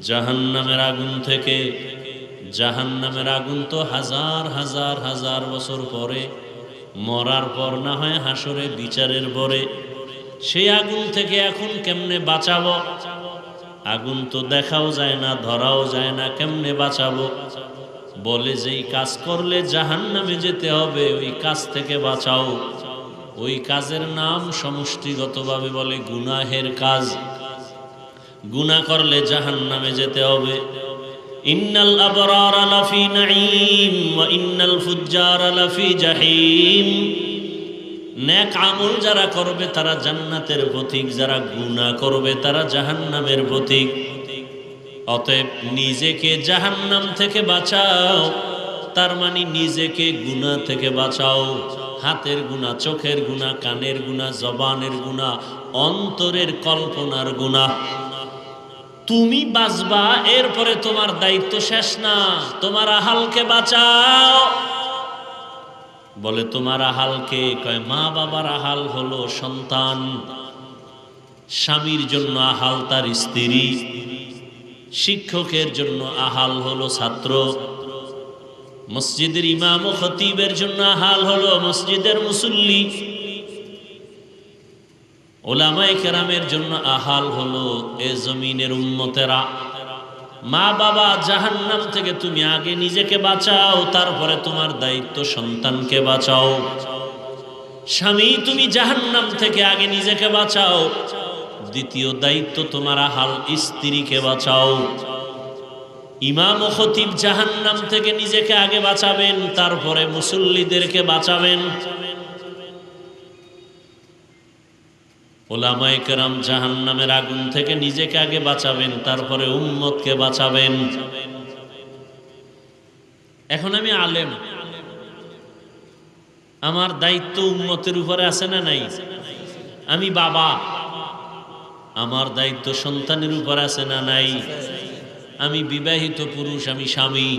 জাহান্নামের আগুন থেকে। জাহান্নামের আগুন তো হাজার হাজার হাজার বছর পরে, মরার পর না হয় হাসরে বিচারের পরে। সেই আগুন থেকে এখন কেমনে বাঁচাবো? আগুন তো দেখাও যায় না, ধরাও যায় না, কেমনে বাঁচাবো? বলে যেই কাজ করলে জাহান্নামে যেতে হবে ওই কাজ থেকে বাঁচাও। ওই কাজের নাম সমষ্টিগতভাবে বলে গুনাহের কাজ। গুনাহ করলে জাহান্নামে যেতে হবে। ইন্নাল আবরারা লাফি নাঈম ওয়া ইন্নাল ফুজ্জারা লাফি জাহিম। নেক আমল যারা করবে তারা জান্নাতের পথিক, যারা গুনাহ করবে তারা জাহান্নামের পথিক। অতএব নিজেকে জাহান্নাম থেকে বাঁচাও, তার মানে নিজেকে গুনাহ থেকে বাঁচাও। হাতের গুনাহ, চোখের গুনাহ, কানের গুনাহ, জবানের গুনাহ, অন্তরের কল্পনার গুনাহ। তুমি বাঁচবা, এরপরে তোমার দায়িত্ব শেষ না। তোমার আহালকে বাঁচাও। বলে তোমার আহালকে? কয় মা বাবার আহাল হলো সন্তান, স্বামীর জন্য আহাল তার স্ত্রী, শিক্ষকের জন্য আহাল হলো ছাত্র, মসজিদের ইমাম ও খতিবের জন্য আহাল হলো মসজিদের মুসল্লি, ওলামায়ে কেরামের জন্য আহাল হলো এ জমিনের উম্মতেরা। মা বাবা জাহান্নাম থেকে তুমি আগে নিজেকে বাঁচাও, তারপরে তোমার দায়িত্ব সন্তানকে বাঁচাও। স্বামী তুমি জাহান্নাম থেকে আগে নিজেকে বাঁচাও, দ্বিতীয় দায়িত্ব তোমার আহাল স্ত্রীকে বাঁচাও। ইমাম ও খতিব জাহান্নাম থেকে নিজেকে আগে বাঁচাবেন, তারপরে মুসল্লিদেরকে বাঁচাবেন। ওলামায়ে কেরাম জাহান্নামের আগুন থেকে নিজেকে আগে বাঁচাবেন, তারপরে উম্মতকে বাঁচাবেন। এখন আমি আলেম, আমার দায়িত্ব উম্মতের উপরে আছে না নাই? আমি বাবা, আমার দায়িত্ব সন্তানের উপর আছে না নাই? আমি বিবাহিত পুরুষ, আমি স্বামী,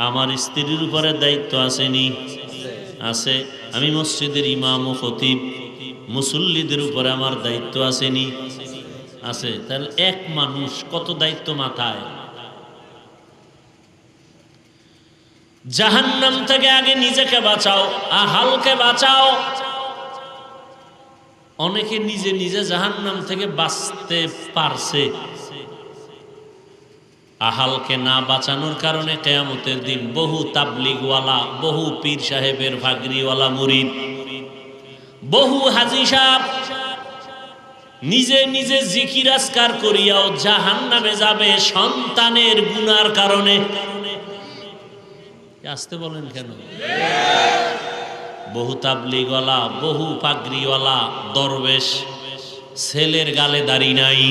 আমার স্ত্রীর উপরে দায়িত্ব আসেনি? আছে। আমি মসজিদের ইমাম ও খতিব, মুসল্লিদের উপরে আমার দায়িত্ব আসেনি? আছে। তাহলে এক মানুষ কত দায়িত্ব মাথায়? জাহান্নাম থেকে আগে নিজেকে বাঁচাও, আহালকে বাঁচাও। অনেকে নিজে নিজে জাহান্নাম থেকে বাঁচতে পারছে, আহালকে না বাঁচানোর কারণে কিয়ামতের দিন বহু তাবলিগওয়ালা, বহু পীর সাহেবের ভাগরিওয়ালা মুরিদ, বহু হাজী সাহেব নিজে নিজে জিকির আজকার করিয়াও জাহান্নামে যাবে সন্তানের গুনার কারণে। আসতে বলেন কেন? বহু তাবলিগওয়ালা, বহু পাগড়িওয়ালা দরবেশ, ছেলের গালে দাড়ি নাই,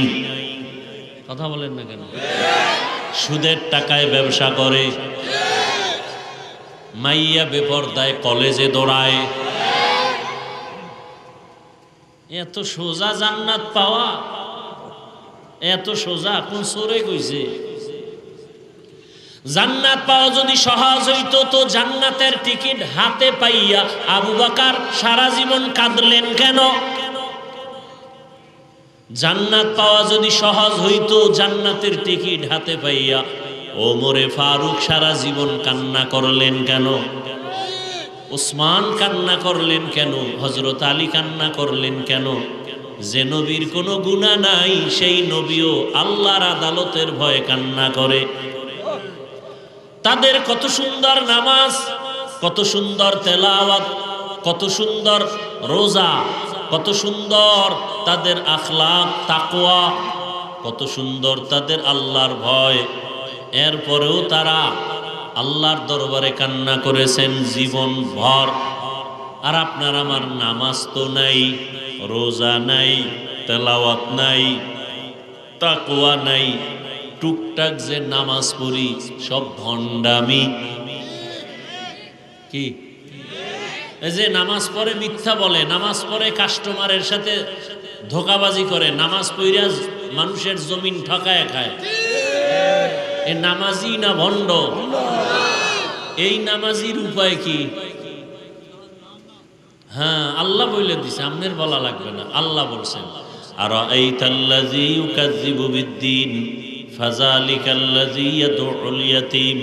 কথা বলেন না কেন? সুদের টাকায় ব্যবসা করে, মাইয়া বেপরদায় কলেজে দৌড়ায়। এত সোজা জান্নাত পাওয়া, এত সোজা? কোন সূরা কইছে? জান্নাত পাওয়া যদি সহজ হইতো তো জান্নাতের টিকিট হাতে পাইয়া আবু বকর সারা জীবন কাঁদলেন কেন? জান্নাত পাওয়া যদি সহজ হইতো, জান্নাতের টিকিট হাতে পাইয়া ওমরে ফারুক সারা জীবন কান্না করলেন কেন? উসমান কান্না করলেন কেন? হযরত আলী কান্না করলেন কেন? যে নবীর কোনো গুনাহ নাই সেই নবীও আল্লাহর আদালতের ভয়ে কান্না করে। তাদের কত সুন্দর নামাজ, কত সুন্দর তেলাওয়াত, কত সুন্দর রোজা, কত সুন্দর তাদের আখলাক তাকওয়া, কত সুন্দর তাদের আল্লাহর ভয়। এরপরেও তারা আল্লাহর দরবারে কান্না করেছেন জীবন ভর। আর আপনার আমার নামাজ তো নাই, রোজা নাই, তেলাওয়াত নাই, তাকওয়া নাই, টুকটাক যে নামাজ পড়ি সব ভণ্ডামি। কি এই যে নামাজ পড়ে মিথ্যা বলে, নামাজ পড়ে কাস্টমারের সাথে ধোঁকাবাজি করে, নামাজ পড়িয়া মানুষের জমিন ঠকায় খায়, এ নামাজি না ভণ্ড? এই নামাজির উপায় কি? হ্যাঁ, আল্লাহ বলে দিছে, আপনার বলা লাগবে না। আল্লাহ বলছেন, আরাআইতাল্লাযী ইউকাযযিবু বিদ্দীন ফাযালিকাল্লাযী ইয়াদউল ইয়াতীম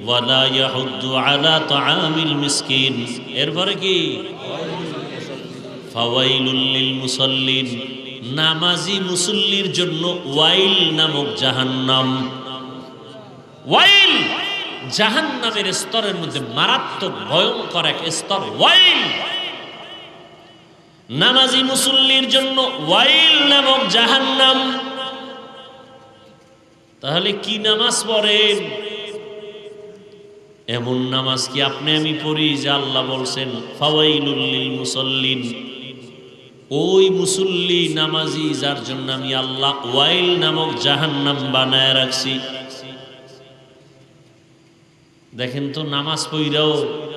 ওয়া লা ইয়াহুদ্দু আলা তাআমিল মিসকিন। এরপরে কি? ফাওয়াইলুল লিল মুসাল্লিন, নামাজি মুসল্লির জন্য ওয়াইল নামক জাহান্নাম। ওয়াইল জাহান্নামের স্তরের মধ্যে মারাত্মক ভয়ঙ্কর এক স্তর ওয়াইল। নামাজি মুসল্লির জন্য ওয়াইল নামক জাহান্নাম। তাহলে কি নামাজ পড়েন? এমন নামাজ কি আপনি আমি পড়ি যে আল্লাহ বলছেন ফাওয়াইলুল লিল মুসাল্লিন, ওই মুসল্লি নামাজি যার জন্য আমি আল্লাহ ওয়াইল নামক জাহান্নাম বানায় রাখছি। দেখেন তো নামাজ পড়াও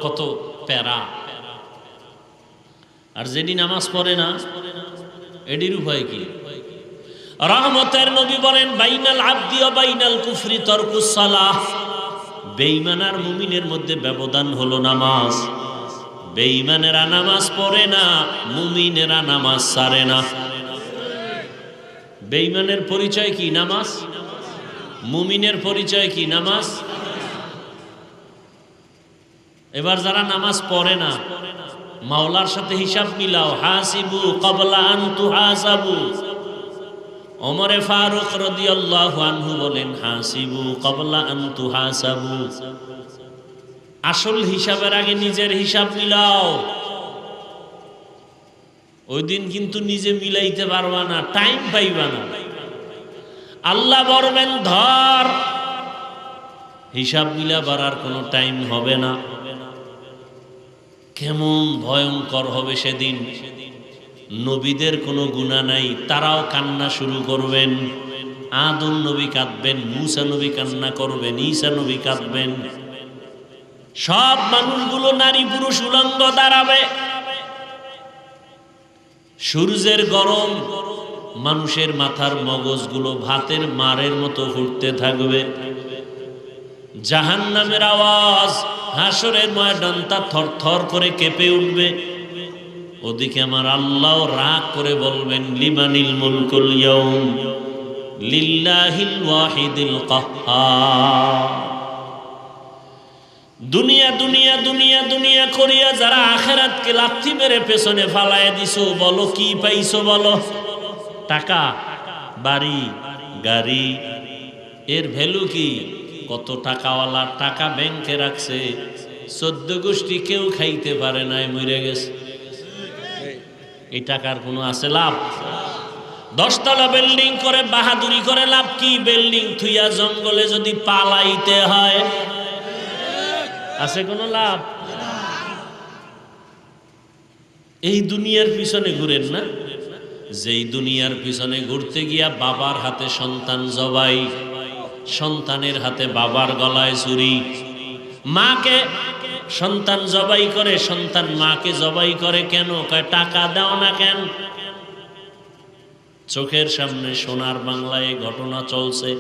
কত প্যারা, আর যেটি নামাজ পড়ে না এটির উপায় কি? রহমতের নবী বলেন বাইনাল আবদি ওয়া বাইনাল কুফরি তারকুস সালাহ। বেঈমান আর মুমিনের মধ্যে ব্যবধান হলো নামাজ। বেঈমানেরা নামাজ পড়ে না, মুমিনেরা নামাজ ছাড়ে না। বেঈমানের পরিচয় কি? নামাজ। মুমিনের পরিচয় কি? নামাজ। এবার যারা নামাজ পড়ে না, মাওলার সাথে হিসাব মিলাও। হাসিবু ক্বাবলা আন তুহাসাবু। ওমরে ফারুক রাদিয়াল্লাহু আনহু বলেন হাসিবু ক্বাবলা আন তুহাসাবু। আসল হিসাবের আগে নিজের হিসাব মিলাও। ওই দিন কিন্তু নিজে মিলাইতে পারবা না, টাইম পাইবা না। আল্লাহ বলবেন ধর, হিসাব মিলাবার আর কোনো টাইম হবে না। কেমন ভয়ঙ্কর হবে সেদিন। নবীদের কোনো গুনাহ নাই, তারাও কান্না শুরু করবেন। আদম নবী কাঁদবেন, মূসা নবী কান্না করবেন, ঈসা নবী কাঁদবেন। সব মানুষগুলো নারী পুরুষ উলঙ্গ দাঁড়াবে। সূর্যের গরম, মানুষের মাথার মগজগুলো ভাতের মারের মতো ফুটতে থাকবে। জাহান্নামের আওয়াজ, হাসরের ময়দানটা থরথর করে কেঁপে উঠবে। ওদিকে আমার আল্লাহ রাগ করে বলবেন লিমানিল মুলকুল ইয়াউম লিল্লাহিল ওয়াহিদিল কাহ্হার। দুনিয়া দুনিয়া দুনিয়া দুনিয়া করিয়া যারা আখিরাতকে লাথি মেরে পেছনে ফালায় দিছো, বলো কি পাইছো? বলো টাকা, বাড়ি, গাড়ি। এর ভ্যালু কি? কত টাকাওয়ালা টাকা ব্যাংকে রাখছে, 14 গোষ্ঠী কেউ খাইতে পারে নাই, মরে গেছে। এই টাকার কোনো আছে লাভ? 10 তলা বিল্ডিং করে বাহাদুরি করে লাভ কি? বিল্ডিং থুইয়া জঙ্গলে যদি পালাইতে হয়, আছে কোনো লাভ? এই দুনিয়ার পিছনে ঘুরেন না। যেই দুনিয়ার পিছনে ঘুরতে গিয়া বাবার হাতে সন্তান জবাই, সন্তানের হাতে বাবার গলায় ছুরি, মাকে সন্তান জবাই করে, সন্তান মাকে জবাই করে কেন? কয় টাকা দাও না কেন? চোখের সামনে সোনার বাংলায় ঘটনা চলছে।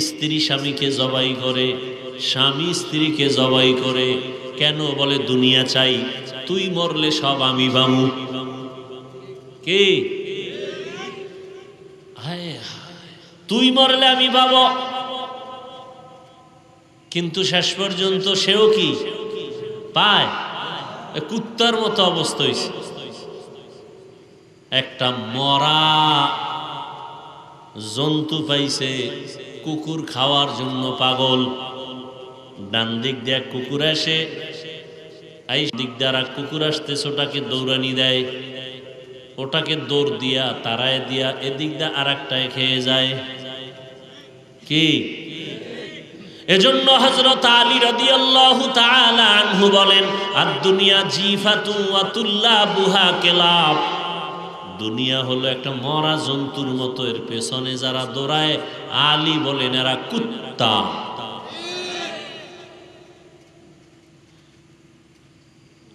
স্ত্রী স্বামীকে জবাই করে, স্বামী স্ত্রীকে জবাই করে কেন? বলে দুনিয়া চাই, তুই মরলে সব আমি বামু। কে? তুই মরলে আমি পাবো। কিন্তু শেষ পর্যন্ত সেও কি পায়? কুত্তার মতো অবস্থা হয়েছে। একটা মরা জন্তু পাইছে, কুকুর খাওয়ার জন্য পাগল। ডান দিক দিয়ে কুকুর আসে, এই দিক দিয়ে আর কুকুর আসতেছে, ওটাকে দৌড়ানি দেয়, ওটাকে দৌড় দিয়া তারায় দিয়া এদিক দিয়ে আর একটায় খেয়ে যায়। কি? এজন্য হযরত আলী রাদিয়াল্লাহু তাআলা আনহু বলেন আদ-দুনিয়া জিফাতু ওয়া তুল্লাবুহা কিলাব। দুনিয়া হলো একটা মরা জন্তুর মতো, এর পেছনে যারা দৌড়ায় আলী বলেন এরা কুত্তা।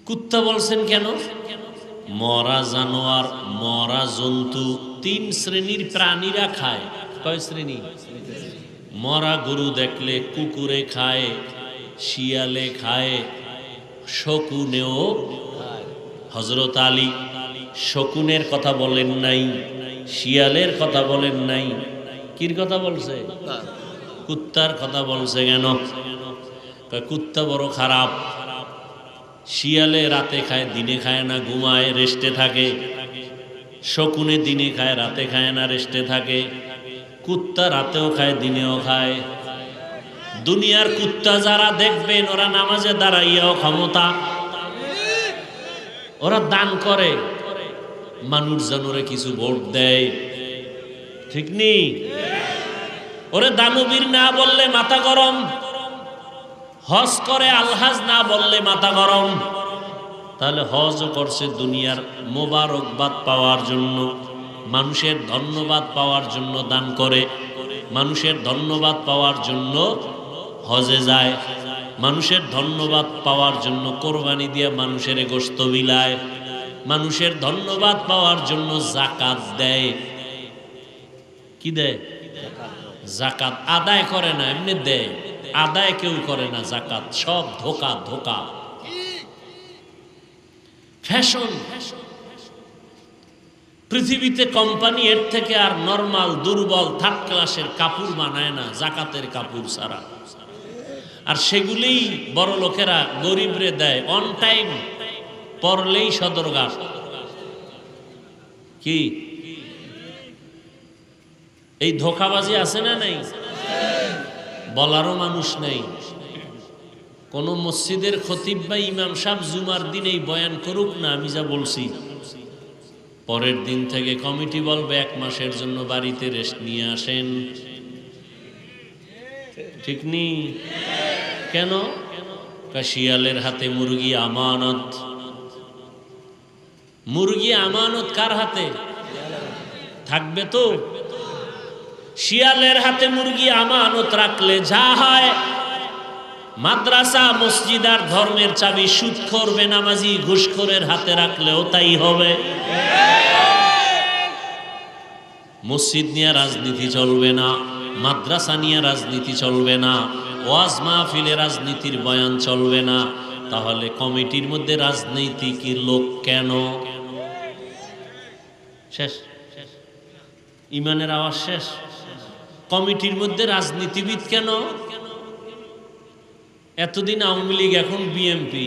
কুত্তা বলছেন কেন? মরা জানোয়ার, মরা জন্তু 3 শ্রেণীর প্রাণীরা খায়। কয় শ্রেণী? মরা গরু দেখলে কুকুরে খায়, শিয়ালে খায়, শকুনেও খায়। হযরত আলী শকুনের কথা বলেন নাই, শিয়ালের কথা বলেন নাই, কির কথা বলছে? কুত্তার কথা বলছে। কেন? কুত্তা বড় খারাপ। শিয়ালে রাতে খায়, দিনে খায় না, ঘুমায়, রেস্টে থাকে। শকুনে দিনে খায়, রাতে খায় না, রেস্টে থাকে। কুত্তা রাতেও খায়, দিনেও খায়। দুনিয়ার কুত্তা যারা দেখবেন ওরা নামাজে দাঁড়াইয়াও ক্ষমতা, ওরা দান করে, মানুষজনরে কিছু ভোট দেয়, ঠিক নেই? ওরে দানবীর না বললে মাথা গরম, হজ করে আলহাজ না বললে মাথা গরম। তাহলে হজও করছে দুনিয়ার মোবারকবাদ পাওয়ার জন্য, মানুষের ধন্যবাদ পাওয়ার জন্য দান করে, মানুষের ধন্যবাদ পাওয়ার জন্য হজে যায়, মানুষের ধন্যবাদ পাওয়ার জন্য কোরবানি দিয়ে মানুষের গোশত বিলায়, মানুষের ধন্যবাদ পাওয়ার জন্য যাকাত দেয়। কি দেয়? যাকাত আদায় করে না, এমনি দেয়। আদায় কেউ করে না যাকাত, সব ধোকা ধোকা, ফ্যাশন। পৃথিবীতে কোম্পানি এর থেকে আর নরমাল দুর্বল থার্ড ক্লাসের কাপড় বানায় না যাকাতের কাপড় ছাড়া। আর সেগুলোই বড় লোকেরা গরিবরে দেয়, অন টাইম পরলেই সদরঘাট। কি এই ধোকাবাজি আছে না নাই? বলারও মানুষ নেই। কোন মসজিদের খতিব বা ইমাম সাহেব জুমার দিন এই বয়ান করুক না, আমি যা বলছি, পরের দিন থেকে কমিটি বলবে 1 মাসের জন্য বাড়িতে রেস্ট নিয়ে আসেন। ঠিক নেই? কেন? শিয়ালের হাতে মুরগি আমানত। মুরগি আমানত কার হাতে থাকবে? তো শিয়ালের হাতে মুরগি আমানত রাখলে যা হয়, মাদ্রাসা মসজিদ আর ধর্মের চাবি সুদখোর বেনামাজি ঘুষখোরের হাতে রাখলেও তাই হবে। মসজিদ নিয়ে রাজনীতি চলবে না, মাদ্রাসা নিয়ে রাজনীতি চলবে না, ওয়াজ মাহফিলে রাজনীতির বয়ান চলবে না। তাহলে কমিটির মধ্যে রাজনৈতিক লোক কেন? শেষ, ইমানের আওয়াজ শেষ। কমিটির মধ্যে রাজনীতিবিদ কেন? এতদিন আওয়ামী লীগ, এখন বিএনপি।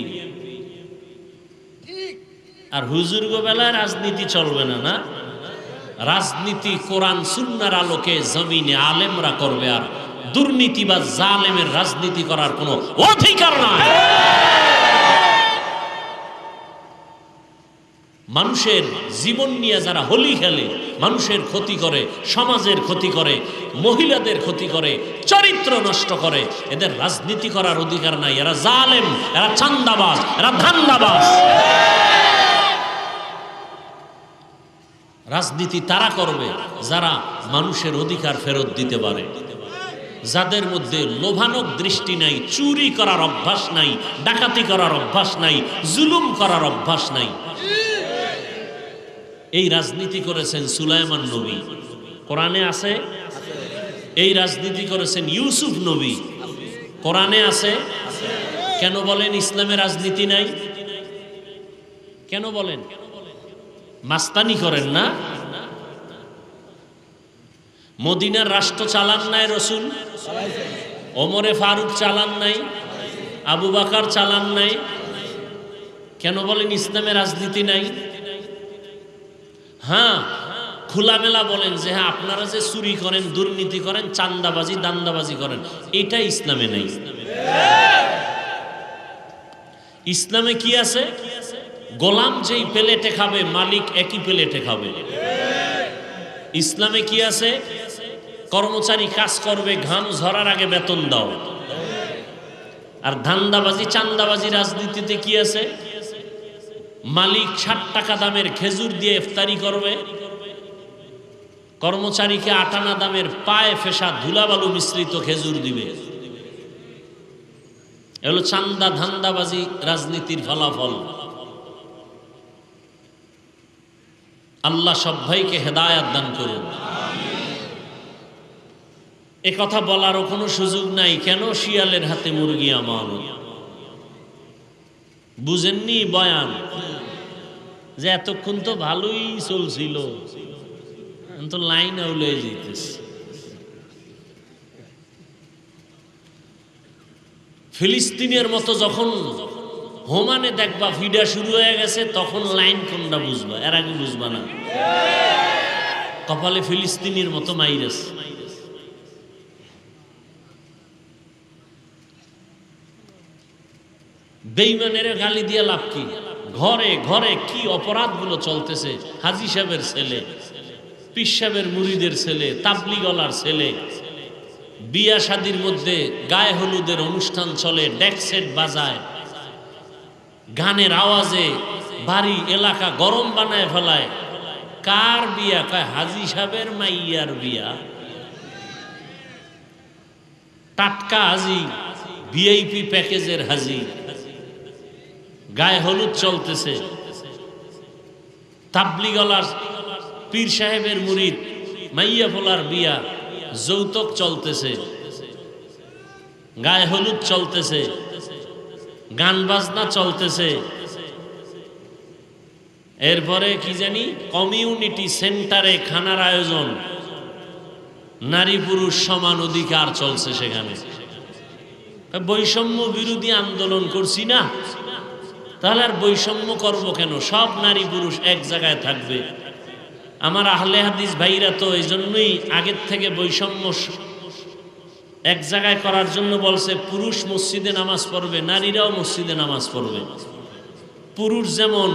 আর হুজুর্গ বেলায় রাজনীতি চলবে না। না, রাজনীতি কোরআন সুন্নাহর আলোকে জমিনে আলেমরা করবে, আর দুর্নীতি বা জালেমের রাজনীতি করার কোনো অধিকার নাই। মানুষের জীবন নিয়ে যারা হোলি খেলে, মানুষের ক্ষতি করে, সমাজের ক্ষতি করে, মহিলাদের ক্ষতি করে, চরিত্র নষ্ট করে, এদের রাজনীতি করার অধিকার নাই। এরা জালেম, এরা চান্দাবাজ, এরা ধান্দাবাজ। রাজনীতি তারা করবে যারা মানুষের অধিকার ফেরত দিতে পারে, যাদের মধ্যে লোভানক দৃষ্টি নাই, চুরি করার অভ্যাস নাই, ডাকাতি করার অভ্যাস নাই, জুলুম করার অভ্যাস নাই। এই রাজনীতি করেছেন সুলাইমান নবী, কোরআনে আছে। এই রাজনীতি করেছেন ইউসুফ নবী, কোরআনে আছে। কেন বলেন ইসলামে রাজনীতি নাই? কেন বলেন? মাস্তানি করেন না? মদিনার রাষ্ট্র চালান নাই রসুল, ওমরে ফারুক চালান নাই, আবু বাকার চালান নাই। কেন বলেন ইসলামে রাজনীতি নাই? হ্যাঁ, খোলামেলা বলেন যে হ্যাঁ আপনারা যে চুরি করেন, দুর্নীতি করেন, চান্দাবাজি দান্দাবাজি করেন, এটা ইসলামে নেই। ইসলামে কি আছে? গোলাম যেই প্লেটে খাবে, মালিক একই প্লেটে খাবে। ইসলামে কি আছে? কর্মচারী কাজ করবে, ঘাম ঝরার আগে বেতন দাও। আর ধান্দাবাজি চান্দাবাজি রাজনীতিতে কি আছে? মালিক 60 টাকা দামের খেজুর দিয়ে ইফতারি করবে, কর্মচারীকে 8 আনা দামের পায়ে ফেসা ধুলাবালু মিশ্রিত খেজুর দিবে। এগুলো চান্দা ধান্দাবাজি রাজনীতির ফলাফল। আল্লাহ সব ভাইকে হেদায়াত দান করুন। এ কথা বলারও কোনো সুযোগ নাই। কেন? শিয়ালের হাতে মুরগি আমানত। বুঝেননি বয়ান? যে এতক্ষণ তো ভালোই চলছিল, তো লাইন আউলে যেতেছে। ফিলিস্তিনের মতো যখন হোমানে দেখবা ভিডা শুরু হয়ে গেছে, তখন লাইন কোনটা বুঝবা, এর আগে বুঝবা না। কপালে ফিলিস্তিনের মতো মাইরাস। বেঈমানের গালি দিয়ে লাভ কি? ঘরে ঘরে কি অপরাধগুলো চলতেছে। হাজী সাহেবের ছেলে, পীর সাহেবের মুরিদের ছেলে, তাবলিগলার ছেলে, বিয়া শাদির মধ্যে গায়ে হলুদের অনুষ্ঠান চলে, ডেক সেট বাজায়, গানের আওয়াজে বাড়ি এলাকা গরম বানায় ফেলায়। কার বিয়া? কয় হাজী সাহেবের মাইয়ার বিয়া। টাটকা হাজী, ভিআইপি প্যাকেজের হাজী, গায়ে হলুদ চলতেছে। তাবলিগলার পীর সাহেবের মুরিদ মাইয়া ফোলার বিয়া, যৌতুক চলতেছে, গায়ে হলুদ চলতেছে, গান বাজনা চলতেছে। এরপরে কি জানি কমিউনিটি সেন্টারে খানার আয়োজন, নারী পুরুষ সমান অধিকার চলছে সেখানে। বৈষম্য বিরোধী আন্দোলন করছি না, তাহলে আর বৈষম্য করব কেন? সব নারী পুরুষ এক জায়গায় থাকবে। আমার আহলে হাদিস ভাইরা তো এই জন্যই আগের থেকে বৈষম্য এক জায়গায় করার জন্য বলছে, পুরুষ মসজিদে নামাজ পড়বে, নারীরাও মসজিদে নামাজ পড়বে। পুরুষ যেমন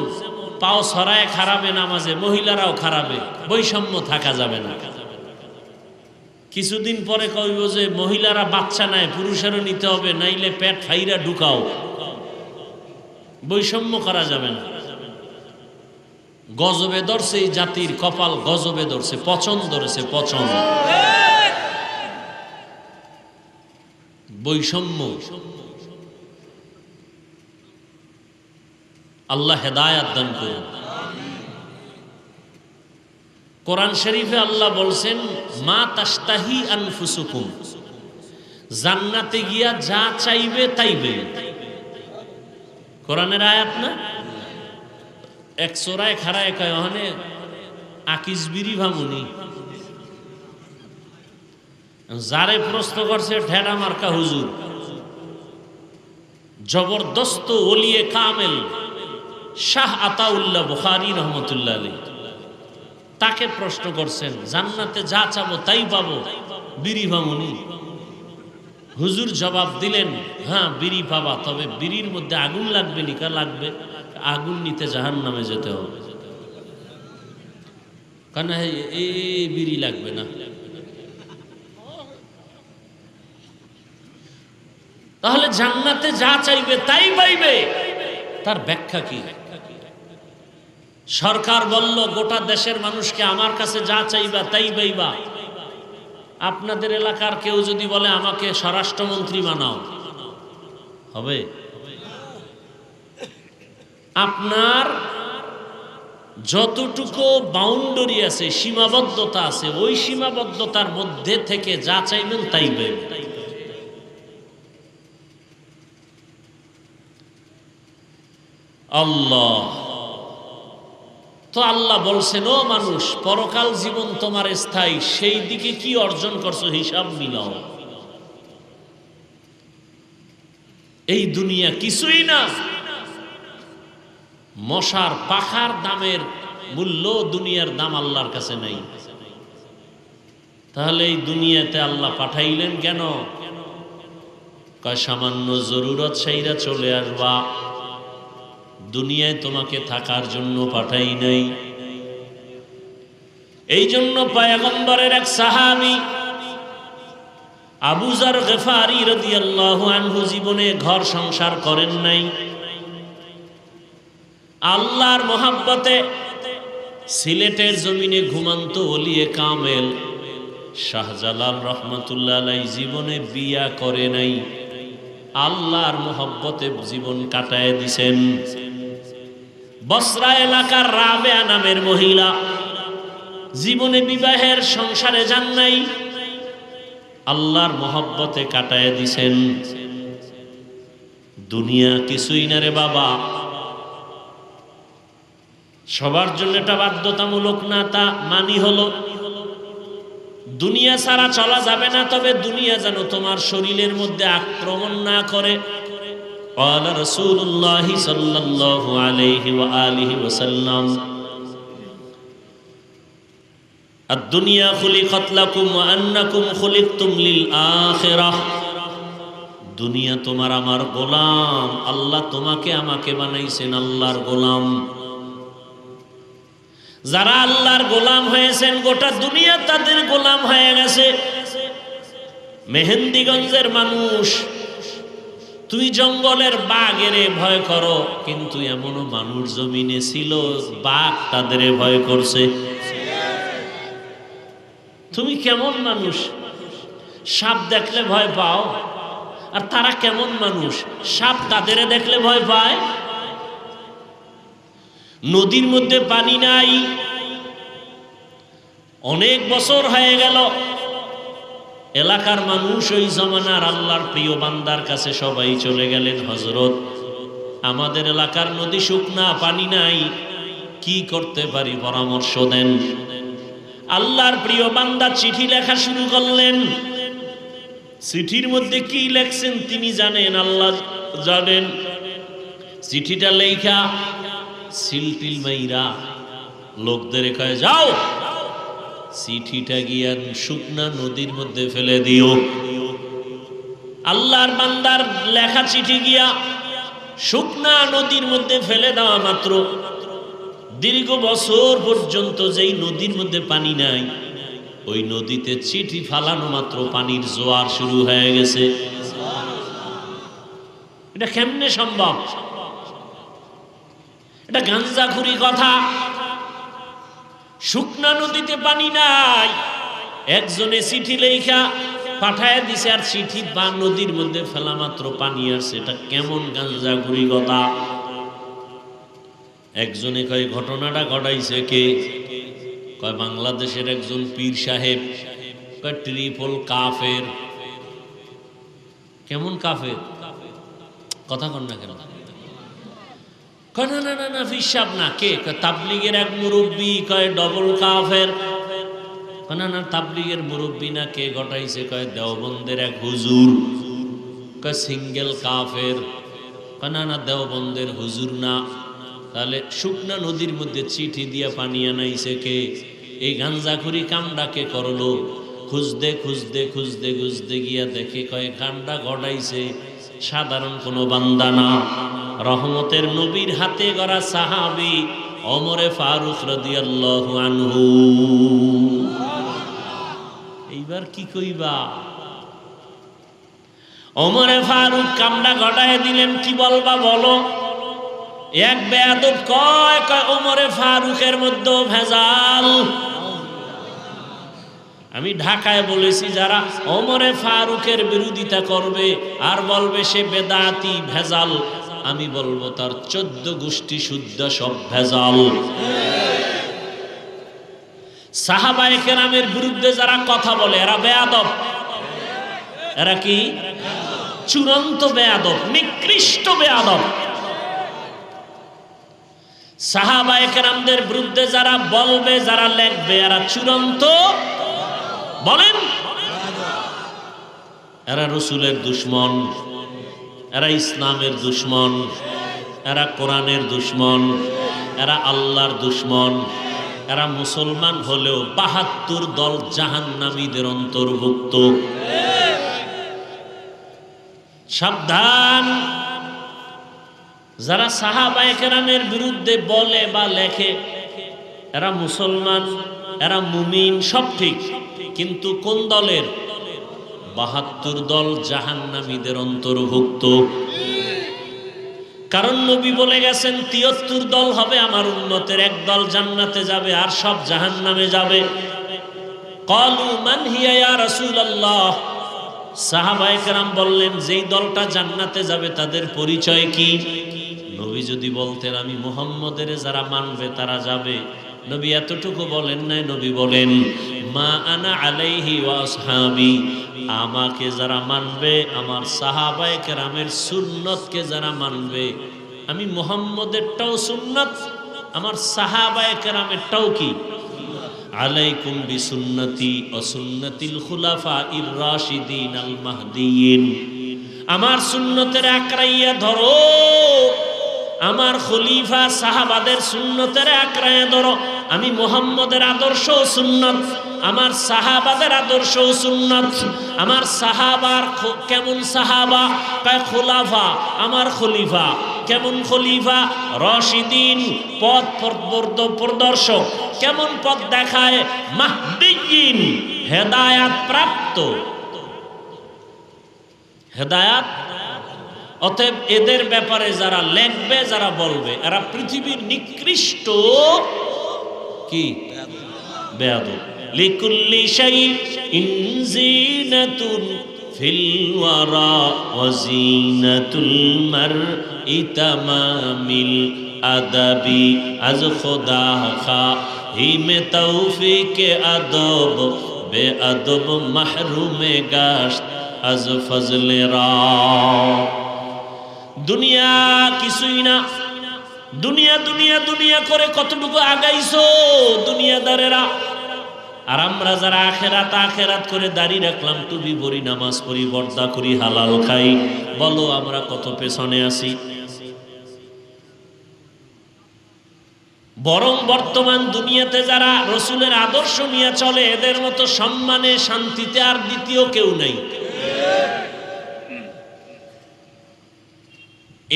পাও ছড়ায় খারাপে নামাজে, মহিলারাও খারাপে, বৈষম্য থাকা যাবে না। কিছুদিন পরে কইব যে মহিলারা বাচ্চা নেয়, পুরুষেরও নিতে হবে, নাইলে পেট ফাইরা ঢুকাও। বৈষম্য করা যাবে না। গজবে ধরছে এই জাতির কপাল, গজবে ধরছে, পচন ধরেছে, পচন। বৈষম্য। আল্লাহ হেদায়াত দান করুন। কোরআন শরীফে আল্লাহ বলছেন, মা তাশতাহি আনফুসুকুম, জান্নাতে গিয়া যা চাইবে তাইবে। কোরআনের আয়াত না? এক চোরায় খারায় কয় ওখানে আকিস বিড়ি ভামুনি। যারে প্রশ্ন করছে ঠেডা মার্কা হুজুর, জবরদস্ত ওলিয়ে কামেল শাহ আতাউল্লাহ বুখারী রহমতুল্লাহ আলাইহি, তাকে প্রশ্ন করছেন, জান্নাতে যা চাবো তাই পাবো, বিড়ি ভামুনি? হুজুর জবাব দিলেন, হ্যাঁ বিড়ি পাবা, তবে বিড়ির মধ্যে আগুন লাগবে নিকা? লাগবে। আগুন নিতে জাহান্নামে যেতে হবে। কারণ এই বিড়ি লাগবে না। তাহলে জান্নাতে যা চাইবে তাই পাইবে, তার ব্যাখ্যা কি? সরকার বলল গোটা দেশের মানুষকে আমার কাছে যা চাইবা তাই পাইবা। আপনাদের এলাকার কেউ যদি বলে আমাকে স্বরাষ্ট্রমন্ত্রী বানাও, হবে? আপনার যতটুকু বাউন্ডারি আছে, সীমাবদ্ধতা আছে, ওই সীমাবদ্ধতার মধ্যে থেকে যা চাইবেন তাই পাইবেন। আল্লাহ তো আল্লাহ বলছেন, ও মানুষ, পরকাল জীবন তোমার স্থায়ী, সেই দিকে কি অর্জন করছো হিসাব মিলাও। এই দুনিয়া কিছুই না। মশার পাখার দামের মূল্য দুনিয়ার দাম আল্লাহর কাছে নাই। তাহলে এই দুনিয়াতে আল্লাহ পাঠাইলেন কেন? কয় সামান্য জরুরত সেইরা চলে আসবা, দুনিয়ায় তোমাকে থাকার জন্য পাঠাই নাই। এই জন্য পয়গম্বরের এক সাহাবী আবু যার গফারি রাদিয়াল্লাহু আনহু জীবনে ঘর সংসার করেন নাই। আল্লাহর মহাব্বতে সিলেটের জমিনে ঘুমন্ত ওলিয়ে কামেল শাহজালাল রহমতুল্লাহ আলাইহি জীবনে বিয়া করে নাই। আল্লাহর মহব্বতে জীবন কাটায় দিছেন। বসরা এলাকার রাবেয়া নামের মহিলা জীবনে বিবাহের সংসারে যান নাই, আল্লাহর মহব্বতে কাটায় দিছেন। দুনিয়া কিছুই না রে বাবা, সবার জন্য এটা বাধ্যতামূলক না, তা মানি হলো। দুনিয়া ছাড়া চলা যাবে না, তবে দুনিয়া যেন তোমার শরীরের মধ্যে আক্রমণ না করে। قال رسول الله صلى الله عليه وآله وسلم الدنيا خلقت لكم وأنكم خلقتم للآخرة। দুনিয়া তোমার আমার গোলাম, আল্লাহ তোমাকে আমাকে বানাইছেন আল্লাহর গোলাম। যারা আল্লাহর গোলাম হয়েছেন গোটা দুনিয়া তাদের গোলাম হয়ে গেছে। মেহেন্দিগঞ্জের মানুষ, তুই জঙ্গলের বাঘের ভয় করো, কিন্তু এমনও মানুষ জমিনে ছিল বাঘ তাদের ভয় করছে। তুমি কেমন মানুষ, সাপ দেখলে ভয় পাও, আর তারা কেমন মানুষ, সাপ তাদের দেখলে ভয় পায়। নদীর মধ্যে পানি নাই, অনেক বছর হয়ে গেল। এলাকার মানুষ ওই জমানার আল্লাহর প্রিয় বান্দার কাছে সবাই চলে গেলেন, হযরত আমাদের এলাকার নদী শুকনা, পানি নাই, কি করতে পারি পরামর্শ দেন। আল্লাহর প্রিয় বান্দা চিঠি লেখা শুরু করলেন। চিঠির মধ্যে কি লেখছেন তিনি জানেন, আল্লাহ জানেন। চিঠিটা লেখা সিলটিল মাইরা লোকদের কয়, যাও চিঠিটা গিয়া শুকনা নদীর মধ্যে ফেলে দিও। আল্লাহর বান্দার লেখা চিঠি গিয়া শুকনা নদীর মধ্যে ফেলে দেওয়া মাত্র দীর্ঘ বছর পর্যন্ত যেই নদীর মধ্যে পানি নাই, ওই নদীতে চিঠি ফালানো মাত্র পানির জোয়ার শুরু হয়ে গেছে। এটা কেমনে সম্ভব? এটা গাঞ্জাখুরি কথা। শুকনা নদীতে পানি নাই, একজনে চিঠি লেখা পাঠায় দিছে, আর চিঠি বা নদীর মধ্যে ফেলা মাত্র পানি আসছে। এটা কেমন গাঞ্জাখুরি কথা? একজনে কয় ঘটনাটা ঘটাইছে কে? কয় বাংলাদেশের একজন পীর সাহেব। কয় ট্রিপল কাফের। কেমন কাফের? কথা কন না কেন? কয় না না না না পীর সাহেব না। কে? কয় তাবলিগের এক মুরব্বী। কয় ডবল কাফের। কয় না না তাবলিগের মুরব্বী না। কে ঘটাইছে? কয় দেওবন্দের এক হুজুর। কয় সিঙ্গেল কাফের। কয় না না দেওবন্দের হুজুর না। তাহলে শুকনা নদীর মধ্যে চিঠি দিয়া পানি আনাইছে কে? এই গাঞ্জাখুরি কামটা কে করলো? খুঁজতে খুঁজতে খুঁজতে খুঁজতে গিয়া দেখে কয় কামটা ঘটাইছে সাধারণ কোনো বান্দা না, রহমতের নবীর হাতে গড়া সাহাবী ওমরে ফারুক রাদিয়াল্লাহু আনহু। এইবার কি কইবা? ওমরে ফারুক কামটা ঘটায় দিলেন, কি বলবা বলো? এক বেয়াদব কয় ওমরে ফারুকের মধ্যে ভেজাল। আমি ঢাকায় বলেছি, যারা ওমরে ফারুকের বিরোধিতা করবে আর বলবে সে বেদাতি ভেজাল, আমি বলবো তার 14 গোষ্ঠী শুদ্ধ সব ভেজাল। সাহাবায়ে কেরামের বিরুদ্ধে যারা কথা বলে এরা বেয়াদব। এরা কি? চূড়ান্ত বেয়াদব, নিকৃষ্ট বেয়াদব। সাহাবায়ে কেরামদের বিরুদ্ধে যারা বলবে, যারা লেখবে, এরা চূড়ান্ত বলেন, এরা রসুলের দুশমন, এরা ইসলামের দুশমন, এরা কোরআনের দুশমন, এরা আল্লাহর দুশমন। এরা মুসলমান হলেও 72 দল জাহান্নামীদের অন্তর্ভুক্ত। সাবধান! যারা সাহাবায়ে কেরামের বিরুদ্ধে বলে বা লেখে এরা মুসলমান, এরা মুমিন, সব ঠিক, কিন্তু কোন দলের? 72 দল জাহান্নামীদের অন্তর্ভুক্ত। কারণ নবী বলে গেছেন 73 দল হবে আমার উম্মতের, এক দল জান্নাতে যাবে আর সব জাহান্নামে যাবে। ক্বালু মান হিয়া ইয়া রাসূলুল্লাহ। সাহাবায়ে কেরাম বললেন, যেই দলটা জান্নাতে যাবে তাদের পরিচয় কি? নবী যদি বলতেন আমি মুহাম্মদের যারা মানবে তারা যাবে, নবী এতটুকু বলেন নাই। নবী বলেন মা আনা আলাইহি ওয়া আসহাবি, আমাকে যারা মানবে, আমার সাহাবায়ে কেরামের সুন্নতকে যারা মানবে, আমি মুহাম্মদেরটাও সুন্নত, আমার সাহাবায়ে কেরামেরটাও কি আলাইকুম বিসুন্নতি ওয়া সুন্নাতিল খুলাফাইর রাশিদিন আল মাহদিয়িন, আমার সুন্নতের আকড়াইয়া ধরো, আমার খলিফা সাহাবাদের সুন্নতের আকড়াইয়া ধরো। আমি মুহাম্মদের আদর্শ ও সুন্নত, আমার সাহাবাদের আদর্শ ও সুন্নত। আমার সাহাবার কেমন সাহাবা? কয় খোলাফা, আমার খলিফা কেমন খলিফা? রাশিদিন, পথ প্রদর্শক। কেমন পথ দেখায়? মাহদিয়িন, হেদায়াত প্রাপ্ত, হেদায়াত। অতএব এদের ব্যাপারে যারা লেখবে, যারা বলবে, এরা পৃথিবীর নিকৃষ্ট কি বেয়াদব। লিকুল্লি শাইইন জিনাতুন ফিল ওয়ারা ওয়া জিনাতুল মারই তামামিল আদাবি। আজ খোদা খাহিমে তৌফিকে আদব, বেআদব মাহরুমে গাশত আজ ফজলে রা। দুনিয়া কিছুই না, দুনিয়া দুনিয়া দুনিয়া করে কতটুকু আগাইছো দুনিয়াদারেরা। আর আমরা যারা আখেরাত আখেরাত করে দাঁড়িয়ে রাখলাম, টুপি পরি, নামাজ পড়ি, পর্দা করি, হালাল খাই, বলো আমরা কত পেছনে আছি। বরং বর্তমান দুনিয়াতে যারা রসুলের আদর্শ নিয়ে চলে, এদের মতো সম্মানে শান্তিতে আর দ্বিতীয় কেউ নাই।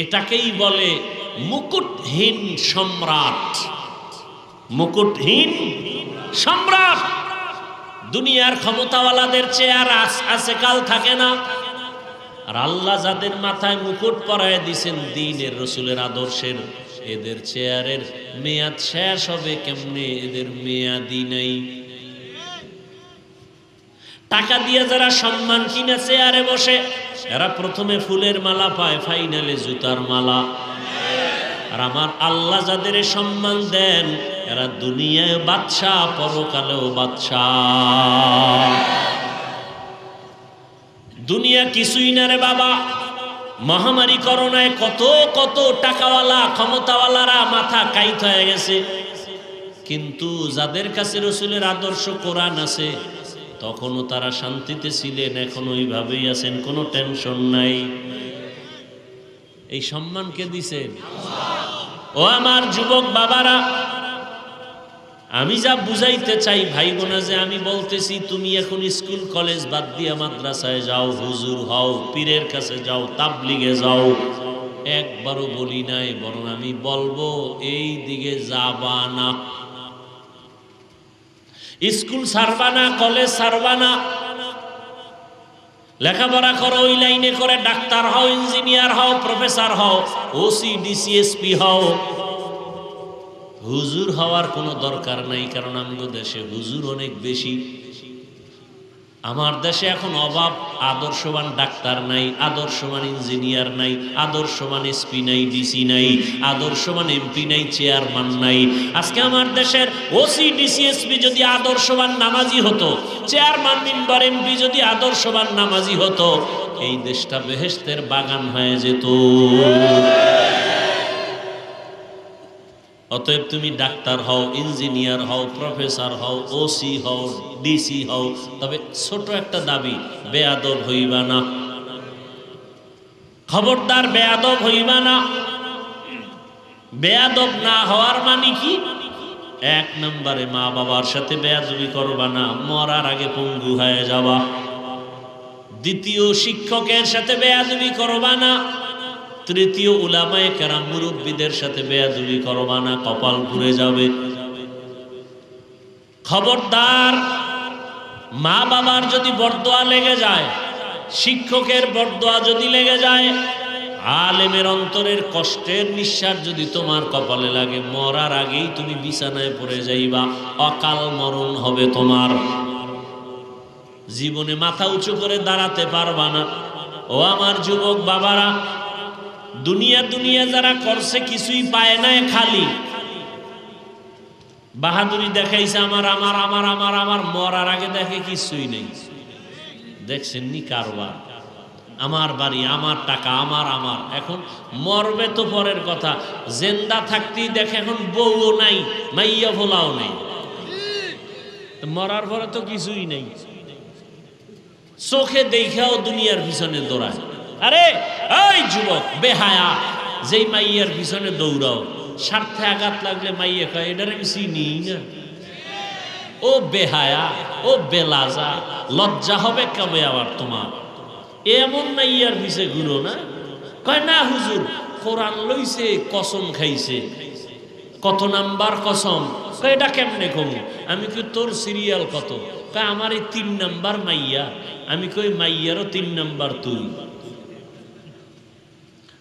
এটাকেই বলে মুকুটহীন সম্রাট। মুকুটহীন সম্রাট। দুনিয়ার ক্ষমতাওয়ালাদের চেয়ার আছে, কাল থাকে না। আর আল্লাহ যাদের মাথায় মুকুট পরায় দিয়েছেন দ্বীনের, রসুলের আদর্শের, এদের চেয়ারের মেয়াদ শেষ হবে কেমনে? এদের মেয়াদই নাই। টাকা দিয়ে যারা সম্মান কিনে চেয়ারে বসে, এরা প্রথমে ফুলের মালা পায়, ফাইনালে জুতার মালা। আর আমার আল্লাহ যাদের সম্মান দেন, এরা দুনিয়ায় বাদশাহ, পরকালেও বাদশাহ। দুনিয়া কিছুই না রে বাবা। মহামারী করোনায় কত কত টাকাওয়ালা ক্ষমতাওয়ালারা মাথা কাইত হয়ে গেছে, কিন্তু যাদের কাছে রসুলের আদর্শ কোরআন আছে, তখনও তারা শান্তিতে ছিলেন, এখন ওইভাবেই আছেন, কোনো টেনশন নাই। এই সম্মান কে দিছেন? ও আমার যুবক বাবারা, আমি যা বুঝাইতে চাই ভাই বোনা, যে আমি বলতেছি তুমি এখন স্কুল কলেজ বাদ দিয়া মাদ্রাসায় যাও, হুজুর হও, পীরের কাছে যাও, তাবলিগে যাও, একবারও বলি নাই। বরং আমি বলবো এই দিকে যাবা না। স্কুল ছাড়বা না, কলেজ ছাড়বা না, লেখাপড়া করো, ওই লাইনে করে ডাক্তার হও, ইঞ্জিনিয়ার হও, প্রফেসর হও, ওসি ডিসি এসপি হও। হুজুর হওয়ার কোনো দরকার নাই, কারণ আমাদের দেশে হুজুর অনেক বেশি। আমার দেশে এখন অভাব, আদর্শবান ডাক্তার নাই, আদর্শবান ইঞ্জিনিয়ার নাই, আদর্শবান এসপি নাই, ডিসি নাই, আদর্শবান এমপি নাই, চেয়ারম্যান নাই। আজকে আমার দেশের ওসি ডিসি এসপি যদি আদর্শবান নামাজি হতো, চেয়ারম্যান মেম্বার এমপি যদি আদর্শবান নামাজি হতো, এই দেশটা বেহেশতের বাগান হয়ে যেত। অতএব তুমি ডাক্তার হও, ইঞ্জিনিয়ার হও, প্রফেসর হও, ওসি হও, ডিসি হও, তবে ছোট একটা দাবি, বেয়াদব হইবা না। খবরদার বেয়াদব হইবা না। বেয়াদব না হওয়ার মানে কি? এক নম্বরে মা বাবার সাথে বেয়াদবি করবা না, মরার আগে পঙ্গু হয়ে যাবা। দ্বিতীয়, শিক্ষকের সাথে বেয়াদবি করবা না। তৃতীয়, উলামায়ে কেরাম মুরব্বীদের সাথে বেয়াদবি করবা না, কপাল পুড়ে যাবে। খবরদার, মা বাবার যদি বরদোয়া লেগে যায়, শিক্ষকের বরদোয়া যদি লেগে যায়, আলেমের অন্তরের কষ্টের নিঃশ্বাস যদি তোমার কপালে লাগে, মরার আগেই তুমি বিছানায় পড়ে যাইবা, অকাল মরণ হবে তোমার। জীবনে মাথা উঁচু করে দাঁড়াতে পারবা না। ও আমার যুবক বাবারা, দুনিয়া দুনিয়া যারা করছে কিছুই পায় না, খালি বাহাদুরি দেখাইছে, আমার আমার আমার আমার আমার, মরার আগে দেখে কিছুই নেই। দেখছেন নি কারবার, আমার বাড়ি, আমার টাকা, আমার আমার। এখন মরবে তো পরের কথা, জেন্দা থাকতেই দেখে এখন বউও নাই, মাইয়া ভোলাও নেই। মরার পরে তো কিছুই নেই, চোখে দেখাও দুনিয়ার পিছনে দৌড়ায়। আরে এই যুবক বেহায়া, যেই মাইয়ার পিছনে দৌড়াও, স্বার্থে আঘাত লাগলে মাইয়া কয় এটার আমি চিনি না। ও বেহায়া, ও বেলাজা, লজ্জা হবে কবে আবার তোমার? এমন মাইয়ার পিছে ঘুরো না। কয় না হুজুর, কোরআন লইছে, কসম খাইছে। কত নাম্বার কসম? কয় এটা কেমনে কমু? আমি কই তোর সিরিয়াল কত? কয় আমার এই 3 নাম্বার মাইয়া। আমি কই মাইয়ারও 3 নাম্বার তুই।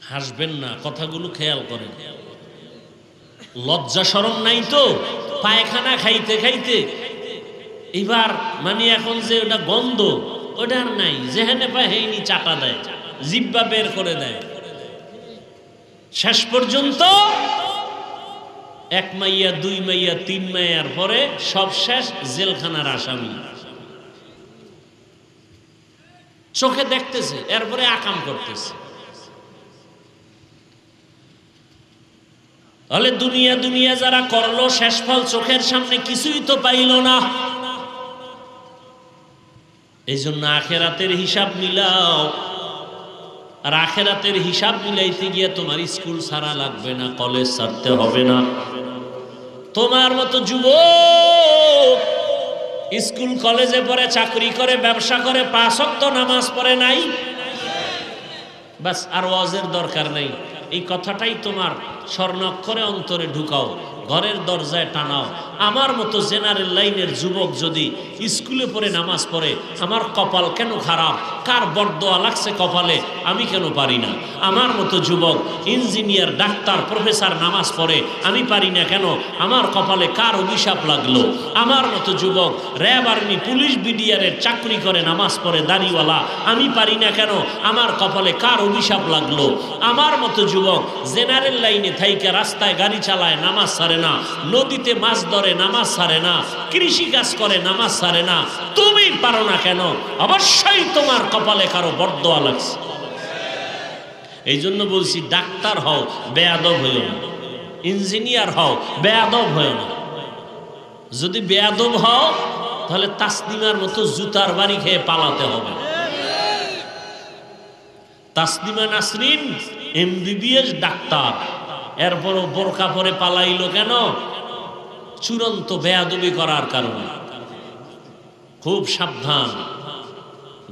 হাসবেন না, কথাগুলো খেয়াল করেন। লজ্জা শরম নাই তো? পায়খানা খাইতে খাইতে এবার মানে এখন যে ওটা গন্ধ ওটা আর নাই, যেখানে পায় হেইনি চাটা দেয়, জিব্বা বের করে দেয়। শেষ পর্যন্ত 1 মাইয়া 2 মাইয়া 3 মাইয়ার পরে সব শেষ, জেলখানার আসামি। চোখে দেখতেছে, এরপরে আকাম করতেছে। তাহলে দুনিয়া দুনিয়া যারা করলো, শেষ ফল চোখের সামনে কিছুই তো পাইল না। এই জন্য আখেরাতের হিসাব মিলাও। আর আখেরাতের হিসাব মিলাইতে গিয়ে তোমার স্কুল ছাড়া লাগবে না, কলেজ ছাড়তে হবে না। তোমার মতো যুবক স্কুল কলেজে পড়ে, চাকরি করে, ব্যবসা করে, 5 ওয়াক্ত নামাজ পড়ে নাই, বাস আর ওয়াজের দরকার নাই। এই কথাটাই তোমার স্বর্ণাক্ষরে অন্তরে ঢুকাও, ঘরের দরজায় টানাও। আমার মতো জেনারেল লাইনের যুবক যদি স্কুলে পড়ে নামাজ পড়ে, আমার কপাল কেন খারাপ? কার বরদোয়া লাগছে কপালে, আমি কেন পারি না? আমার মতো যুবক ইঞ্জিনিয়ার, ডাক্তার, প্রফেসর নামাজ পড়ে, আমি পারি না কেন? আমার কপালে কার অভিশাপ লাগলো? আমার মতো যুবক র্যাব, আর্মি, পুলিশ, বিডিআরের চাকরি করে, নামাজ পড়ে, দাড়িওয়ালা, আমি পারি না কেন? আমার কপালে কার অভিশাপ লাগলো? আমার মতো যুবক জেনারেল লাইনে থাইকা রাস্তায় গাড়ি চালায়, নামাজ ছাড়ে না, নদীতে মাছ ধরে, নামাজ ছাড়ে না, কৃষি কাজ করে, নামাজ ছাড়ে না, তুমি পারো না কেন? অবশ্যই তোমার কপালে কারো বরদোয়া লাগছে। এই জন্য বলছি, ডাক্তার হও, বেয়াদব হইও না। ইঞ্জিনিয়ার হও, বেয়াদব হইও না। যদি বেয়াদব হও তাহলে তাসনিমার মতো জুতার বাড়ি খেয়ে পালাতে হবে। তাসনিমা নাসরিন MBBS ডাক্তার, এরপরও বোরকা পরে পালাইলো কেন? চূড়ান্ত বেয়াদবি করার কারণে। খুব সাবধান।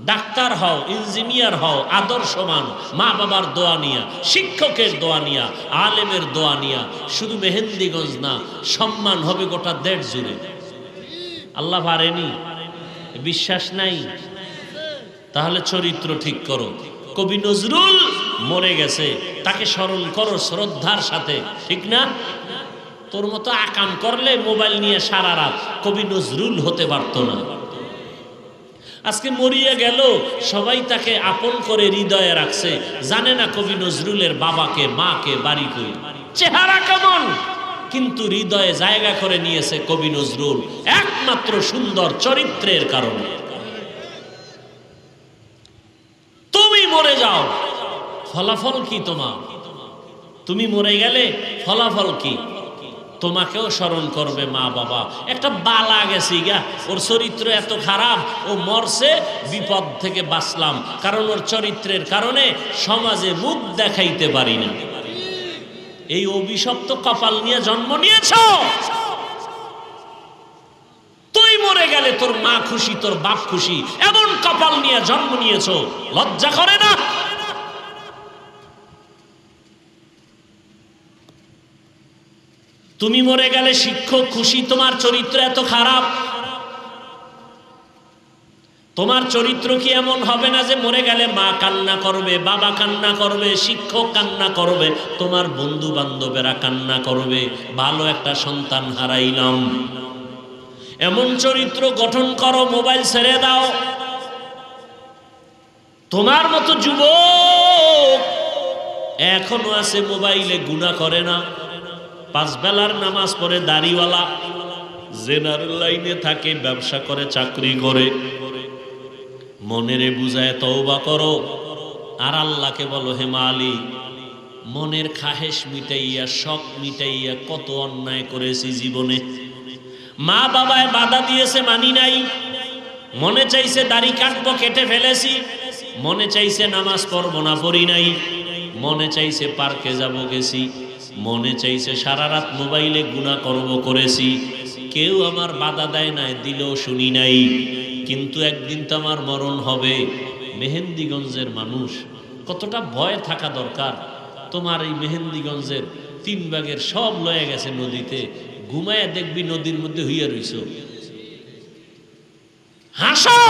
ডাক্তার হও, ইঞ্জিনিয়ার হও, আদর্শমান, মা বাবার দোয়া নিয়া, শিক্ষকের দোয়া নিয়া, আলেমের দোয়া নিয়া। শুধু মেহেন্দিগঞ্জ না, সম্মান হবে গোটা দেড় জুড়ে। আল্লাহ পারেনি? বিশ্বাস নাই? তাহলে চরিত্র ঠিক করো। কবি নজরুল মরে গেছে, তাকে স্মরণ করো শ্রদ্ধার সাথে, ঠিক না? তোর মতো আকাম করলে মোবাইল নিয়ে সারা রাত কবি নজরুল হতে পারতো না। আজকে মরিয়া গেল, সবাই তাকে আপন করে হৃদয়ে রাখছে, জানে না কবি নজরুলের বাবাকে, মাকে, বাড়ি কই, চেহারা কেমন, কিন্তু হৃদয়ে জায়গা করে নিয়েছে কবি নজরুল একমাত্র সুন্দর চরিত্রের কারণে। তুমি মরে যাও, ফলাফল কি তোমার? তুমি মরে গেলে ফলাফল কি? তোমাকেও স্মরণ করবে মা বাবা। একটা বালা গেছি গা, ওর চরিত্র এত খারাপ, ও মরছে, বিপদ থেকে বাঁচলাম, কারণ ওর চরিত্রের কারণে সমাজে মুখ দেখাইতে পারি না। এই অভিশপ্ত কপাল নিয়ে জন্ম নিয়েছ। তুই মরে গেলে তোর মা খুশি, তোর বাপ খুশি, এমন কপাল নিয়ে জন্ম নিয়েছ, লজ্জা করে না? তুমি মরে গেলে শিক্ষক খুশি, তোমার চরিত্র এত খারাপ। তোমার চরিত্র কি এমন হবে না যে মরে গেলে মা কান্না করবে, বাবা কান্না করবে, শিক্ষক কান্না করবে, তোমার বন্ধু বান্ধবেরা কান্না করবে, ভালো একটা সন্তান হারাইলাম। এমন চরিত্র গঠন করো, মোবাইল ছেড়ে দাও। তোমার মতো যুবক এখনো আছে মোবাইলে, গুনাহ করে না, 5 বেলার নামাজ পড়ে, দাড়িওয়ালা, জেনারেল লাইনে থাকে, ব্যবসা করে, চাকরি করে। মনেরে বুঝায় তওবা করো, আর আল্লাহকে বলো, হে মালিক, মনের খাহেশ মিটাইয়া, শখ মিটাইয়া কত অন্যায় করেছি জীবনে, মা বাবায় বাধা দিয়েছে, মানি নাই। মনে চাইছে দাড়ি কাটবো, কেটে ফেলেছি। মনে চাইছে নামাজ পড়বো না, পড়ি নাই। মনে চাইছে পার্কে যাব, গেছি। মনে চাইছে সারা রাত মোবাইলে গুনাহ করব, করেছি। কেউ আমার বাধা দেয় নাই, দিলেও শুনি নাই। কিন্তু একদিন তো আমার মরণ হবে। মেহেন্দিগঞ্জের মানুষ, কতটা ভয় থাকা দরকার। তোমার এই মেহেন্দিগঞ্জের 3 ভাগের সব লয়ে গেছে নদীতে, ঘুমায় দেখবি নদীর মধ্যে হইয়া রইছ। হাসো,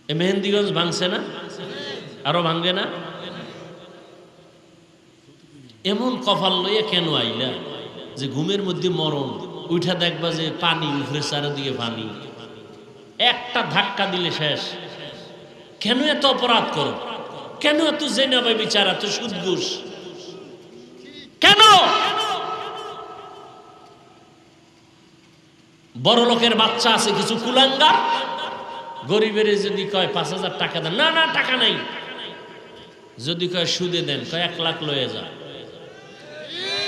এ মেহেন্দিগঞ্জ ভাঙছে না? আরো ভাঙবে না? এমন কপাল লইয়া কেন আইলা যে ঘুমের মধ্যে মরণ, উঠা দেখবা যে পানি উঠে, চারিদিকে পানি, একটা ধাক্কা দিলে শেষ। কেন এত অপরাধ করো? কেন এত জেনা ভাই বিচার, এত সুদ ঘুষ কেন? বড় লোকের বাচ্চা আছে কিছু কুলাঙ্গার, গরিবের যদি কয় 5,000 টাকা দেন, না না টাকা নাই। যদি কয় সুদে দেন, কয় 1 লাখ লয়ে যা।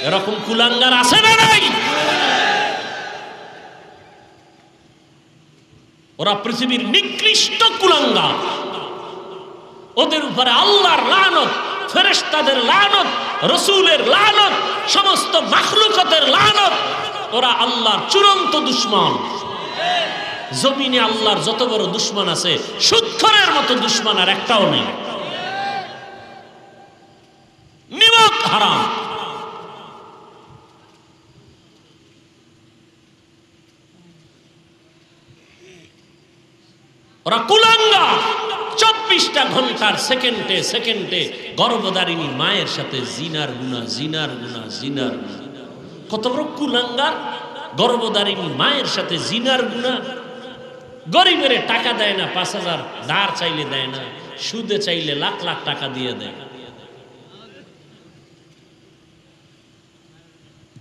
এরকম কুলাঙ্গার আছে না নাই? ওরা পৃথিবীর নিকৃষ্ট কুলাঙ্গার। ওদের উপরে আল্লাহর লানত, ফেরেশতাদের লানত, রাসূলের লানত, সমস্ত মাখলুকাতের লানত। ওরা আল্লাহর চূড়ান্ত দুশমন। জমিনে আল্লাহর যত বড় দুশমন আছে, সুদখোরের মতো দুশমন আর একটাও নেই। নিমক হারাম। ওরা কুলাঙ্গার। 24টা ঘন্টার সেকেন্ডে সেকেন্ডে গর্ভধারিণী মায়ের সাথে জিনার গুনাহ, জিনার গুনাহ, জিনার গুনাহ। কত বড় কুলাঙ্গার! গর্ভধারিণী মায়ের সাথে জিনার গুনাহ। গরিবের টাকা দেয় না, 5,000 ধার চাইলে দেয় না, সুদে চাইলে লাখ লাখ টাকা দিয়ে দেয়।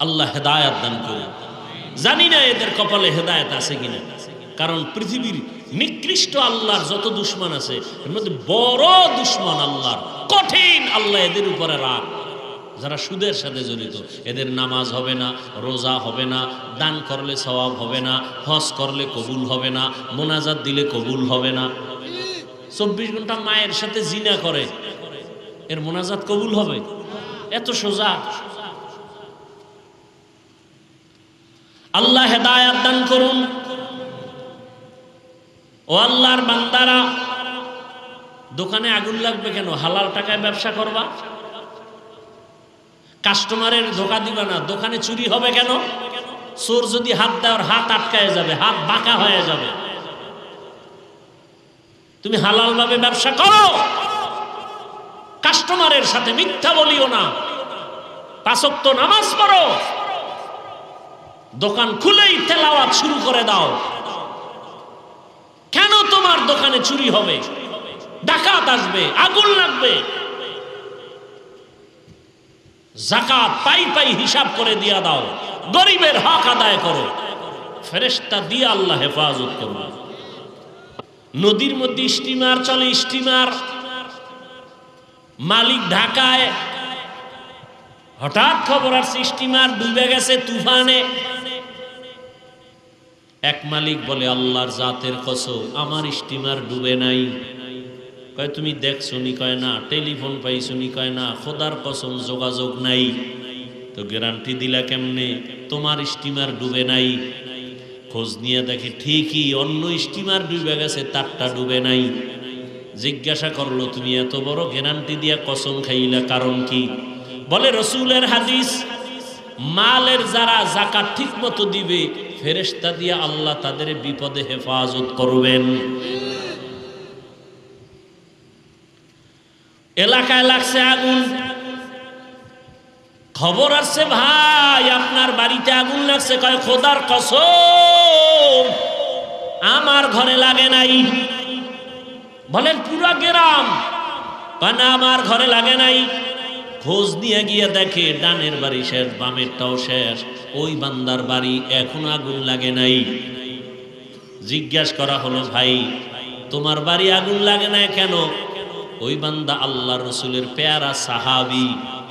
আল্লাহ হেদায়েত দান করুন। জানি না এদের কপালে হেদায়েত আছে কিনা, কারণ পৃথিবীর নিকৃষ্ট আল্লাহর যত দুশমন আছে, এর মধ্যে বড় দুশমন আল্লাহর, কঠিন। আল্লাহ এদের উপরে রাগ। যারা সুদের সাথে জড়িত, এদের নামাজ হবে না, রোজা হবে না, দান করলে সওয়াব হবে না, হজ করলে কবুল হবে না, মোনাজাত দিলে কবুল হবে না। 24 ঘন্টা মায়ের সাথে জিনা করে, এর মোনাজাত কবুল হবে? এত সোজা। আল্লাহ হেদায়েত দান করুন। ও আল্লাহর বান্দারা, দোকানে আগুন লাগবে কেন? হালাল টাকায় ব্যবসা করবা। কাস্টমারের ধোকা দিবা না। দোকানে চুরি হবে কেন? চোর যদি হাত দেওয়ার, হাত আটকায় যাবে, হাত বাঁকা হয়ে যাবে। তুমি হালাল ভাবে ব্যবসা করো, কাস্টমারের সাথে মিথ্যা বলিও না, 5 ওয়াক্ত নামাজ পড়ো, দোকান খুলেই তেলাওয়াত শুরু করে দাও। কেন তোমার দোকানে চুরি হবে, ডাকাত আসবে, আগুন লাগবে? যাকাত পাই পাই হিসাব করে দিয়া দাও, গরিবের হক আদায় করো, ফেরেশতা দিয়ে আল্লাহ হেফাজত করবে। নদীর মধ্যে স্টিমার চলে, স্টিমার মালিক ঢাকায়, হঠাৎ খবর আসছে স্টিমার ডুবে গেছে তুফানে। এক মালিক বলে, আল্লাহর জাতের কসম, আমার স্টিমার ডুবে নাই। কয় তুমি দেখছো নি? কয় না। টেলিফোন পাইছো নি? কয় না। খোদার কসম যোগাযোগ নাই। তো গ্যারান্টি দিলা কেমনে তোমার স্টিমার ডুবে নাই? খোঁজ নিয়ে দেখে ঠিকই অন্য স্টিমার ডুবে গেছে, তারটা ডুবে নাই। জিজ্ঞাসা করলো, তুমি এত বড় গ্যারান্টি দিয়া কসম খাইলা, কারণ কি? বলে, রাসূলের হাদিস, মালের যারা যাকাত ঠিক মতো দিবে, ফেরেশতা দিয়া আল্লাহ তাদের বিপদে হেফাজত করবেন। এলাকায় লাগছে আগুন, খবর আসছে, ভাই আপনার বাড়িতে আগুন লাগছে। কয়, খোদার কসম আমার ঘরে লাগে নাই। বলেন, পুরা গ্রাম? কয় না, আমার ঘরে লাগে নাই। খোঁজ নিয়ে গিয়ে দেখে ডানের বাড়ি শেষ, বামেরটাও শেষ, ওই বান্দার বাড়ি এখন আগুন লাগে নাই। জিজ্ঞাসা করা হলো, ভাই তোমার বাড়ি আগুন লাগে নাই কেন? ওই বান্দা আল্লাহ রসুলের পেয়ারা সাহাবী,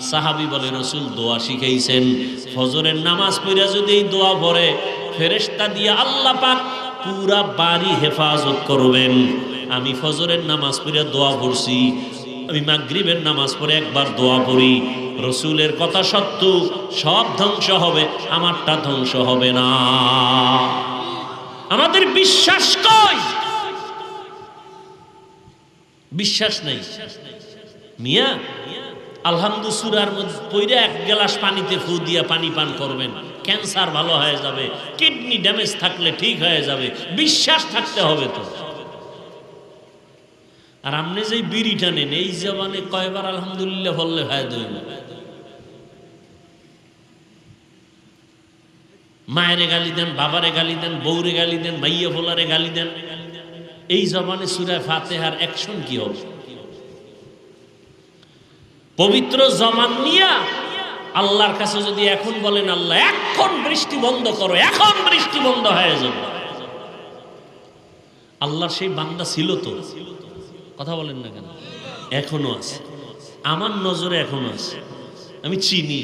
সাহাবী বলে রাসূল দোয়া শিখাইছেন, ফজরের নামাজ পড়া যদি এই দোয়া পড়ে ফেরেশতা দিয়ে আল্লাহ পাক পুরা বাড়ি হেফাজত করবেন। আমি ফজরের নামাজ পড়ে দোয়া পড়ছি, আমি মাগরিবের নামাজ পড়ে একবার দোয়া পড়ি, রসুলের কথা সত্য, সব ধ্বংস হবে, আমারটা ধ্বংস হবে না। আমাদের বিশ্বাস কই? বিশ্বাস নাই মিয়া। আলহামদু সূরার মধ্যে পড়ে এক গ্লাস পানিতে ফু দিয়া পানি পান করবেন, ক্যান্সার ভালো হয়ে যাবে, কিডনি ড্যামেজ থাকলে ঠিক হয়ে যাবে। বিশ্বাস থাকতে হবে তো। আর আপনি যে বিড়িটা নেন এই জবানে কয়বার আলহামদুলিল্লাহ বললে হয় দই না। মায়েরে গালি দেন, বাবারে গালি দেন, বউরে গালি দেন, মাইয়া ফোলারে গালি দেন, এই জবানে সূরা ফাতিহার অ্যাকশন কি হবে? পবিত্র জবান নিয়া আল্লাহর কাছে যদি এখন বলেন আল্লাহ এখন বৃষ্টি বন্ধ করো, এখন বৃষ্টি বন্ধ হয়ে যাবে, আল্লাহর সেই বান্দা ছিল তো? কথা বলেন না কেন? এখনো আছে, আমার নজরে এখনো আছে। আমি চিনি।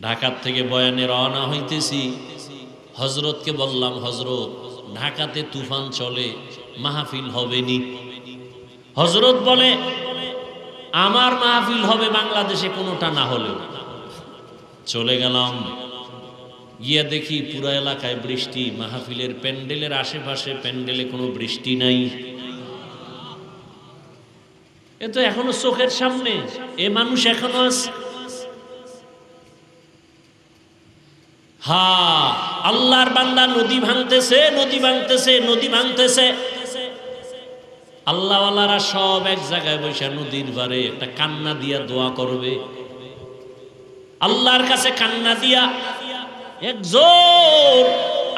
ঢাকার থেকে বয়ানে রওনা হইতেছি, হযরতকে বললাম হযরত ঢাকাতে তুফান চলে, মাহফিল হবে নি। হযরত বলে আমার মাহফিল হবে বাংলাদেশে কোনোটা না হলেও। চলে গেলাম, গিয়া দেখি পুরো এলাকায় বৃষ্টি, মাহফিলের প্যান্ডেলের আশেপাশে প্যান্ডেলে কোনো বৃষ্টি নাই। এ তো এখনো চোখের সামনে, এ মানুষ এখনো আছে। হ্যাঁ, আল্লাহর বান্দা নদী ভাঙতেছে, নদী ভাঙতেছে, নদী ভাঙতেছে। আল্লাহওয়ালারা সব এক জায়গায় বসে নদীর পারে একটা কান্না দিয়া দোয়া করবে, আল্লাহর কাছে কান্না দিয়া। এক জোর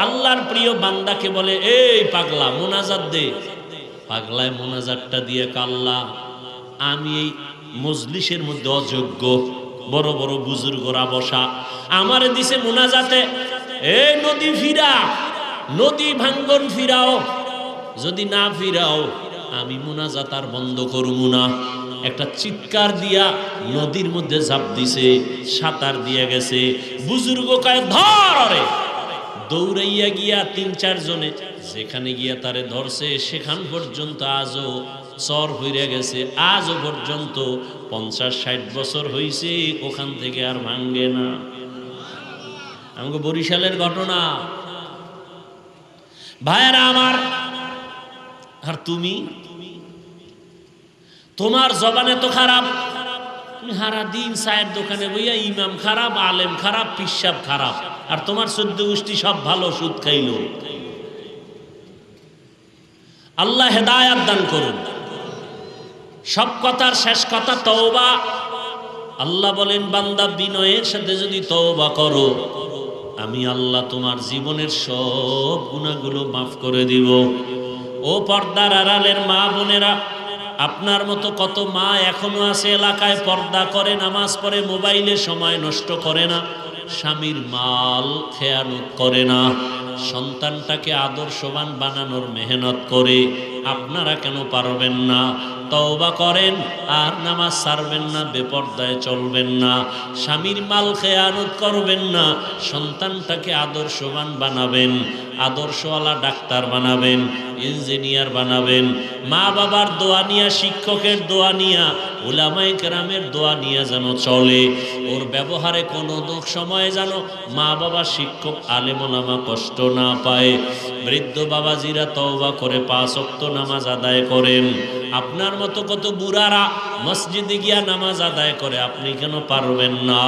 আল্লাহর প্রিয় বান্দাকে বলে এই পাগলা মোনাজাত দে। পাগলায় মোনাজাতটা দিয়ে আল্লাহ আমি এই মজলিসের মধ্যে অযোগ্য, বড় বড় বুজুর্গরা বসা, আমারে দিছে মোনাজাতে, এই নদী ফিরা, নদী ভাঙ্গন ফিরাও, যদি না ফিরাও আমি মোনাজাত আর বন্ধ করব না। একটা চিৎকার দিয়া নদীর মধ্যে ঝাঁপ দিছে, সাঁতার দিয়া গেছে। বুজুর্গ কয় ধর রে, দৌড়াইয়া গিয়া ৩-৪ জনে যেখানে গিয়া তারে ধরছে সেখান পর্যন্ত আজও চর হইয়া গেছে, আজও পর্যন্ত ৫০-৬০ বছর হইছে, ওখান থেকে আর ভাঙ্গে না। আমাকে বরিশালের ঘটনা ভাইয়েরা আমার। আর তুমি, তোমার জবানে তো খারাপ, তুমি সারা দিন চায়ের দোকানে বইয়া ইমাম খারাপ, আলেম খারাপ, পিসাব খারাপ, আর তোমার ১৪ গোষ্ঠী সব ভালো, সুদ খাইল। আল্লাহ হেদায়াত দান করুন। সব কথার শেষ কথা তওবা। আল্লাহ বলেন বান্দা বিনয়ের সাথে যদি তওবা করো আমি আল্লাহ তোমার জীবনের সব গুনাহগুলো মাফ করে দিব। ও পর্দার আড়ালের মা বোনেরা, আপনার মতো কত মা এখনো আছে এলাকায় পর্দা করে, নামাজ পড়ে, মোবাইলে সময় নষ্ট করে না, স্বামীর মাল খেয়ানত করে না, সন্তানটাকে আদর্শবান বানানোর মেহনত করে। আপনারা কেন পারবেন না? তওবা করেন আর নামাজ ছাড়বেন না, বেপরদায় চলবেন না, স্বামীর মাল খেয়ানত করবেন না, সন্তানটাকে আদর্শবান বানাবেন, আদর্শওয়ালা ডাক্তার বানাবেন, ইঞ্জিনিয়ার বানাবেন। মা বাবার দোয়া নিয়া, শিক্ষকের দোয়া নিয়া, উলামায়ে কেরামের দোয়া নিয়া যেন চলে। ওর ব্যবহারে কোনো সময় যেন মা বাবা, শিক্ষক, আলেম ওলামা কষ্ট না পায়। বৃদ্ধ বাবাজিরা তওবা করে ৫ ওয়াক্ত নামাজ আদায় করেন। আপনার মতো কত বুড়ারা মসজিদে গিয়া নামাজ আদায় করে, আপনি কেন পারবেন না?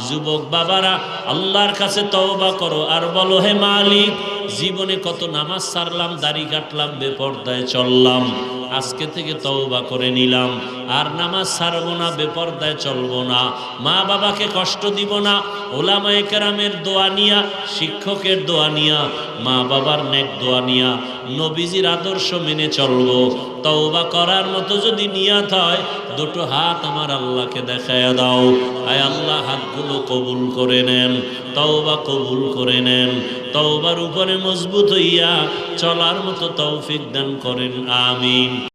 যুবক বাবারা আল্লাহর কাছে তওবা করো আর বলো হে মালিক, জীবনে কত নামাজ ছাড়লাম, দাড়ি কাটলাম, বেপরদায় চললাম, আজকে থেকে তওবা করে নিলাম, আর নামাজ ছাড়বো না, বেপরদায় চলবো না, মা বাবাকে কষ্ট দিব না। ওলামায়ে কেরামের দোয়া নিয়া, শিক্ষকের দোয়া নিয়া, মা বাবার নেক দোয়া নিয়া, নবীজির আদর্শ মেনে চলবো। তওবা করার মতো যদি নিয়ত হয়, দুটো হাত আমার আল্লাহকে দেখায়া দাও। আয় আল্লাহ, হাতগুলো কবুল করে নেন, তওবা কবুল করে নেন, তওবার উপরে মজবুত হইয়া চলার মতো তৌফিক দান করেন, আমিন।